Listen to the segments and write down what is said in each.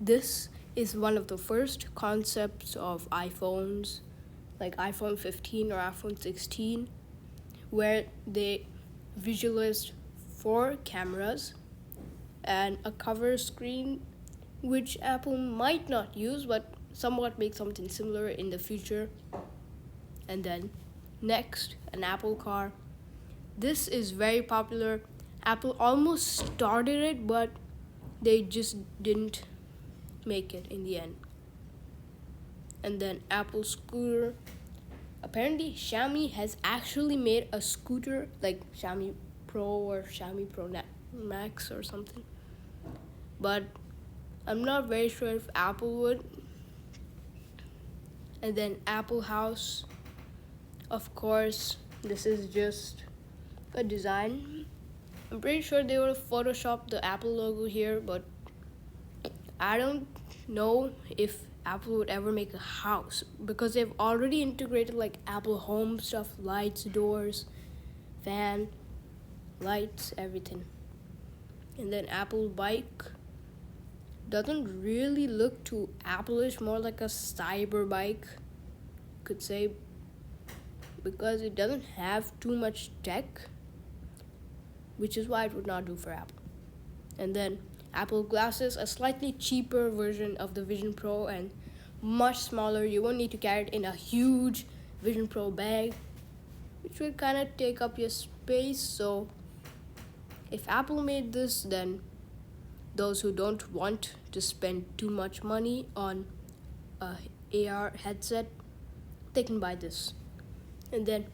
This is one of the first concepts of iPhones, like iPhone 15 or iPhone 16, where they visualized 4 cameras and a cover screen, which Apple might not use but somewhat make something similar in the future. And then next, an Apple car. This is very popular. Apple almost started it, but they just didn't make it in the end. And then Apple scooter. Apparently, Xiaomi has actually made a scooter like Xiaomi Pro or Xiaomi Pro Max or something. But I'm not very sure if Apple would. And then Apple House. Of course, this is just a design. I'm pretty sure they would have photoshopped the Apple logo here, but I don't know if Apple would ever make a house because they've already integrated like Apple Home stuff, lights, doors, fan, lights, everything. And then Apple Bike doesn't really look too Apple-ish, more like a cyber bike, could say, because it doesn't have too much tech, which is why it would not do for Apple. And then Apple Glasses, a slightly cheaper version of the Vision Pro and much smaller. You won't need to carry it in a huge Vision Pro bag, which would kind of take up your space. So if Apple made this, then those who don't want to spend too much money on a AR headset, they can buy this. And then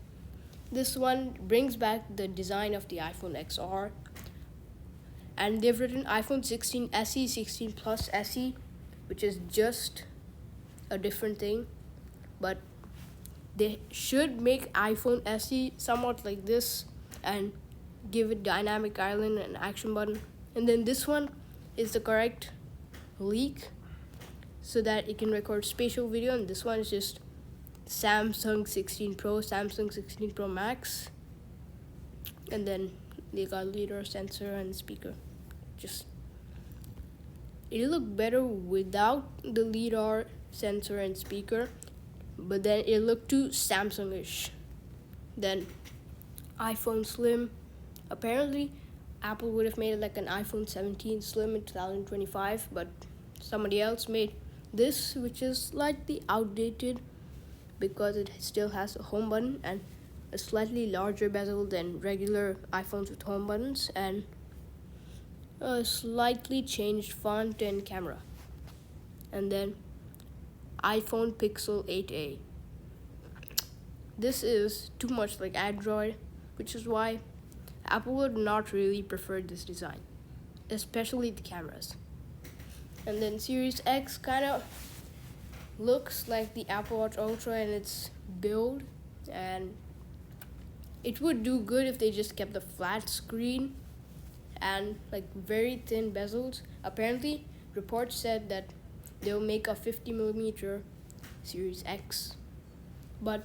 this one brings back the design of the iPhone XR. And they've written iPhone 16 SE, 16 Plus SE, which is just a different thing. But they should make iPhone SE somewhat like this and give it dynamic island and action button. And then this one is the correct leak so that it can record spatial video. And this one is just Samsung 16 Pro, Samsung 16 Pro Max. And then they got LiDAR sensor and speaker. It'll look better without the LiDAR sensor and speaker, but then it'll look too Samsung-ish. Then iPhone Slim. Apparently, Apple would have made it like an iPhone 17 Slim in 2025, but somebody else made this, which is slightly outdated because it still has a home button and a slightly larger bezel than regular iPhones with home buttons, and a slightly changed font and camera. And then iPhone Pixel 8a. This is too much like Android, which is why Apple would not really prefer this design, especially the cameras. And then Series X kind of looks like the Apple Watch Ultra in its build, and it would do good if they just kept the flat screen and like very thin bezels. Apparently, reports said that they'll make a 50mm Series X, but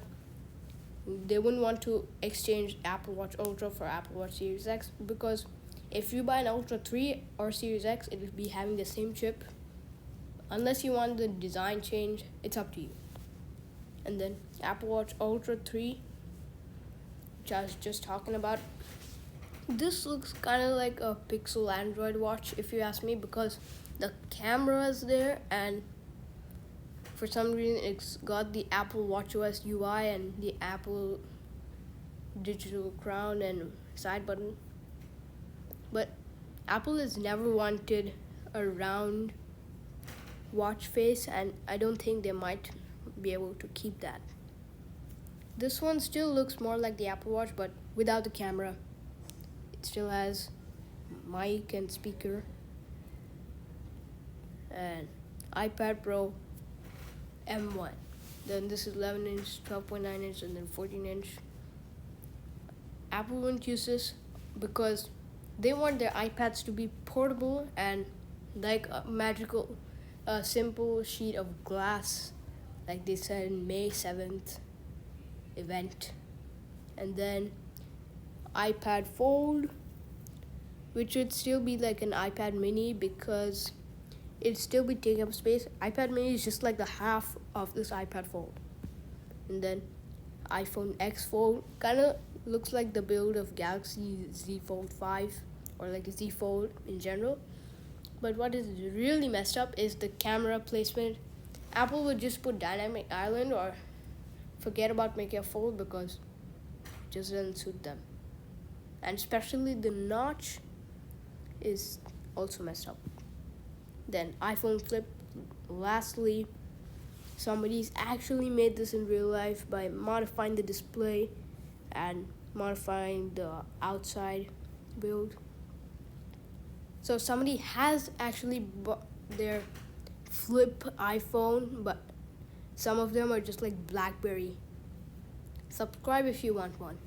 they wouldn't want to exchange Apple Watch Ultra for Apple Watch Series X, because if you buy an Ultra 3 or Series X, it will be having the same chip. Unless you want the design change, it's up to you. And then Apple Watch Ultra 3, which I was just talking about. This looks kind of like a Pixel Android watch, if you ask me, because the camera is there, and for some reason it's got the Apple WatchOS UI and the Apple digital crown and side button. But Apple has never wanted a round watch face, and I don't think they might be able to keep that. This one still looks more like the Apple Watch, but without the camera. It still has mic and speaker. And iPad Pro M1. Then this is 11-inch, 12.9-inch, and then 14-inch. Apple wouldn't use this because they want their iPads to be portable and like a magical, simple sheet of glass, like they said in May 7th event. And then iPad Fold, which would still be like an iPad mini because it'd still be taking up space. iPad mini is just like the half of this iPad Fold. And then iPhone X Fold kind of looks like the build of Galaxy Z Fold 5 or like the Z Fold in general. But what is really messed up is the camera placement. Apple would just put dynamic island or forget about making a fold because it just doesn't suit them. And especially the notch is also messed up. Then iPhone Flip. Lastly, somebody's actually made this in real life by modifying the display and modifying the outside build. So somebody has actually bought their flip iPhone, but some of them are just like BlackBerry. Subscribe if you want one.